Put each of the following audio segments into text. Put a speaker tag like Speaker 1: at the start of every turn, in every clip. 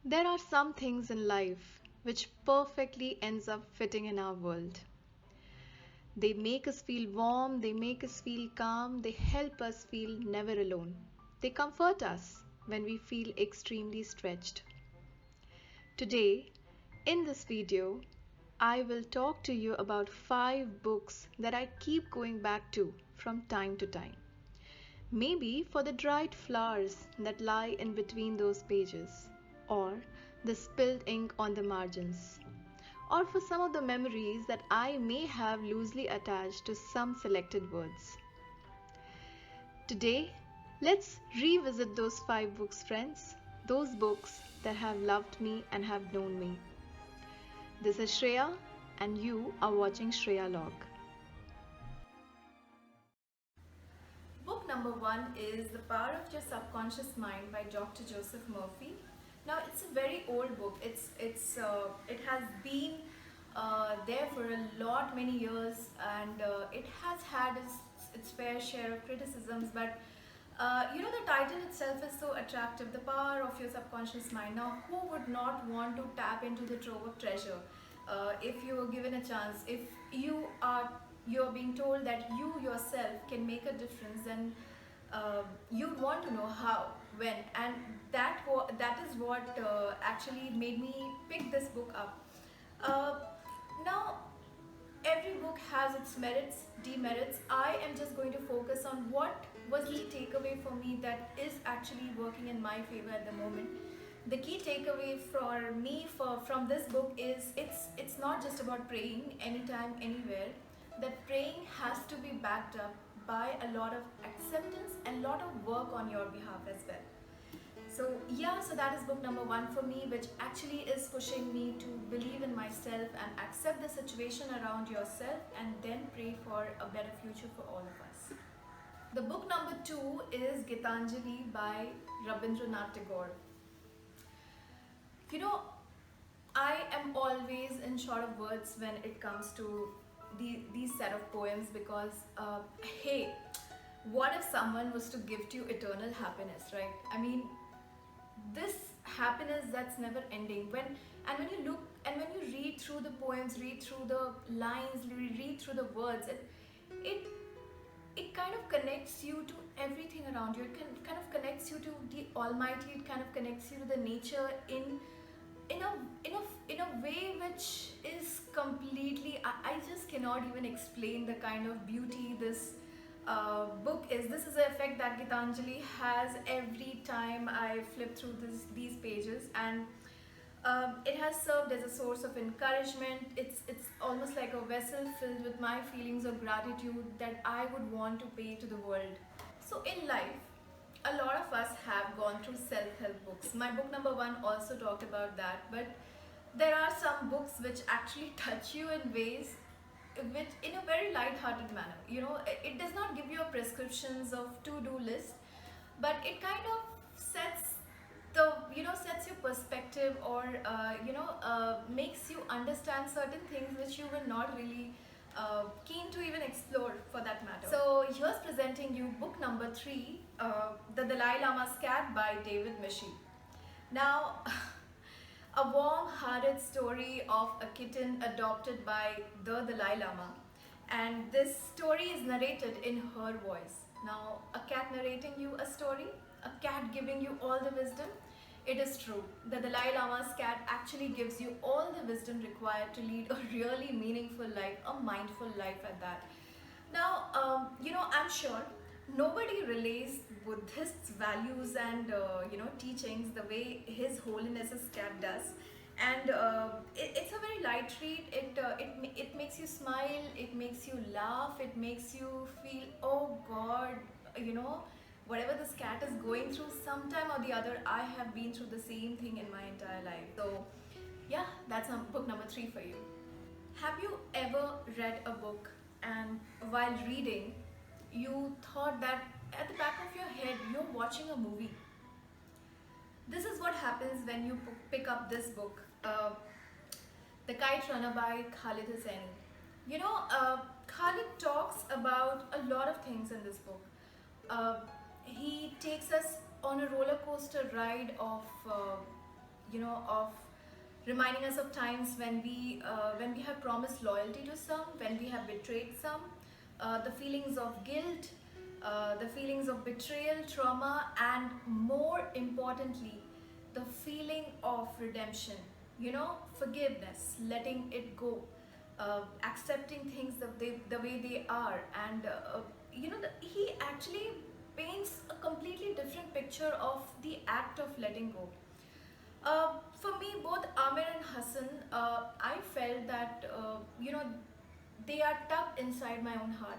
Speaker 1: There are some things in life which perfectly ends up fitting in our world. They make us feel warm, they make us feel calm, they help us feel never alone. They comfort us when we feel extremely stretched. Today, in this video, I will talk to you about 5 books that I keep going back to from time to time. Maybe for the dried flowers that lie in between those pages, or the spilled ink on the margins, or for some of the memories that I may have loosely attached to some selected words. Today, let's revisit those 5 books, friends, those books that have loved me and have known me. This is Shreya, and you are watching Shreya Log.
Speaker 2: Book number 1 is The Power of Your Subconscious Mind by Dr. Joseph Murphy. Now it's a very old book. It has been there for a lot many years, and it has had its fair share of criticisms. But the title itself is so attractive. The Power of Your Subconscious Mind. Now, who would not want to tap into the trove of treasure if you were given a chance? If you're being told that you yourself can make a difference, then you'd want to know how, when, and that is what actually made me pick this book up. Now, every book has its merits, demerits. I am just going to focus on what was the takeaway for me that is actually working in my favor at the moment. The key takeaway for me from this book is it's not just about praying anytime, anywhere. That praying has to be backed up by a lot of acceptance and a lot of work on your behalf as well. So that is book number 1 for me, which actually is pushing me to believe in myself and accept the situation around yourself, and then pray for a better future for all of us. The book number 2 is Gitanjali by Rabindranath Tagore. You know, I am always in short of words when it comes to these set of poems, because hey, what if someone was to give to you eternal happiness, right? I mean, this happiness that's never ending. When you look and when you read through the poems, read through the lines, read through the words, it kind of connects you to everything around you. Kind of connects you to the Almighty. It kind of connects you to the nature in a way which is completely, I just cannot even explain the kind of beauty this book is. This is the effect that Gitanjali has every time I flip through these pages, and it has served as a source of encouragement. It's almost like a vessel filled with my feelings of gratitude that I would want to pay to the world. So in life, a lot of us have gone through self-help books. My book number 1 also talked about that, but there are some books which actually touch you in ways which, in a very light-hearted manner. It does not give you a prescriptions of to-do list, but it kind of sets your perspective, or makes you understand certain things which you were not really keen to even explore, for that matter. So here's presenting you book number 3, The Dalai Lama's Cat by David Michie. Now, a warm-hearted story of a kitten adopted by the Dalai Lama, and this story is narrated in her voice. Now, a cat narrating you a story, a cat giving you all the wisdom. It is true. The Dalai Lama's cat actually gives you all the wisdom required to lead a really meaningful life, a mindful life at that. Now, I'm sure nobody relays Buddhist values and teachings the way His Holiness's cat does, and it's a very light read. It makes you smile, it makes you laugh, it makes you feel, oh God, whatever this cat is going through, sometime or the other, I have been through the same thing in my entire life. So yeah, that's book number 3 for you. Have you ever read a book and while reading, you thought that at the back of your head you're watching a movie? This is what happens when you pick up this book, The Kite Runner by Khalid Hosseini. Khalid talks about a lot of things in this book. He takes us on a roller coaster ride of of reminding us of times when we have promised loyalty to some, when we have betrayed some, the feelings of guilt, the feelings of betrayal, trauma, and more importantly, the feeling of redemption. Forgiveness, letting it go, accepting things the way they are, and he actually paints a completely different picture of the act of letting go. For me, both Amir and Hassan, I felt that they are tucked inside my own heart.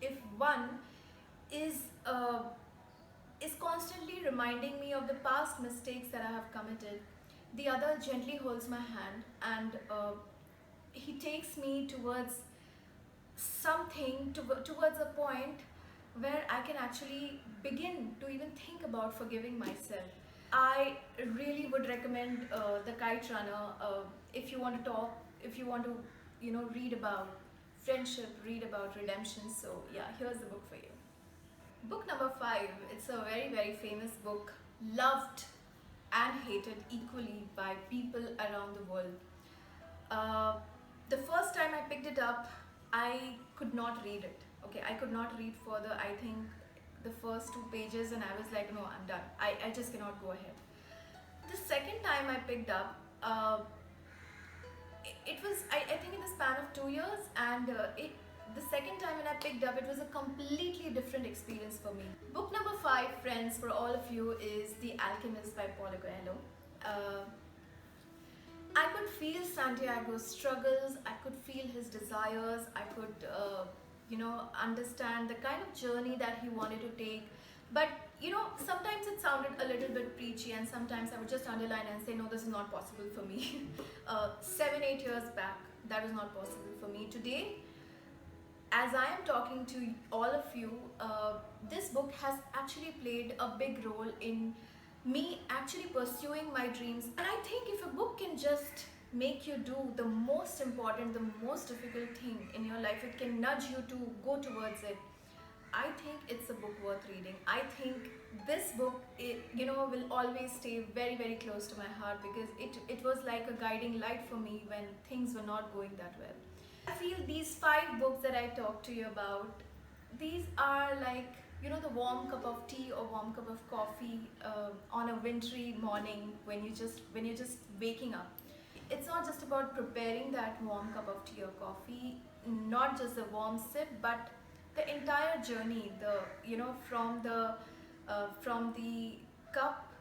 Speaker 2: If one is uh, is constantly reminding me of the past mistakes that I have committed, the other gently holds my hand and he takes me towards towards a point where I can actually begin to even think about forgiving myself. I really would recommend The Kite Runner if you want to talk, if you want to, read about friendship, read about redemption. So yeah, here's the book for you. Book number 5. It's a very, very famous book, loved and hated equally by people around the world. Uh, the first time I picked it up, I could not read it. Okay, I could not read further. I think the first 2 pages, and I was like, no, I'm done. I just cannot go ahead. The second time I picked up, it was, I think, in the span of 2 years, and the second time when I picked up, it was a completely different experience for me. Book number 5, friends, for all of you is The Alchemist by Paulo Coelho. I could feel Santiago's struggles, I could feel his desires, I could, understand the kind of journey that he wanted to take. But, sometimes it sounded a little bit preachy, and sometimes I would just underline and say, no, this is not possible for me. 7-8 years back, that was not possible for me. Today, as I am talking to all of you, this book has actually played a big role in me actually pursuing my dreams. And I think if a book can just make you do the most important, the most difficult thing in your life, it can nudge you to go towards it. I think it's a book worth reading. I think this book, will always stay very, very close to my heart, because it was like a guiding light for me when things were not going that well. I feel these 5 books that I talked to you about, these are like, the warm cup of tea or warm cup of coffee on a wintry morning when you're just waking up. It's not just about preparing that warm cup of tea or coffee, not just the warm sip, but the entire journey, from the cup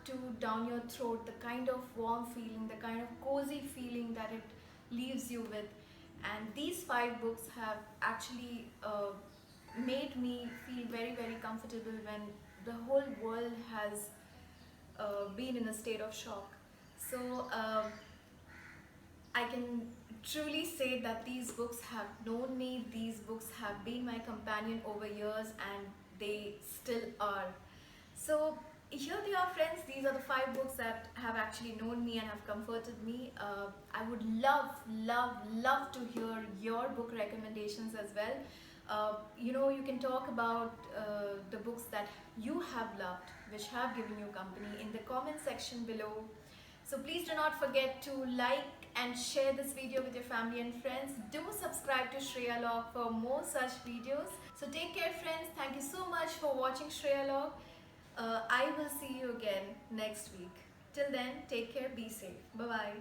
Speaker 2: to down your throat, the kind of warm feeling, the kind of cozy feeling that it leaves you with. And these 5 books have actually made me feel very, very comfortable when the whole world has been in a state of shock. So I can truly say that these books have known me, these books have been my companion over years, and they still are. So here they are, friends. These are the 5 books that have actually known me and have comforted me. I would love, love, love to hear your book recommendations as well. You can talk about the books that you have loved, which have given you company, in the comment section below. So please do not forget to like and share this video with your family and friends. Do subscribe to Shreya Log for more such videos. So take care, friends. Thank you so much for watching Shreya Log. I will see you again next week. Till then, take care, be safe. Bye-bye.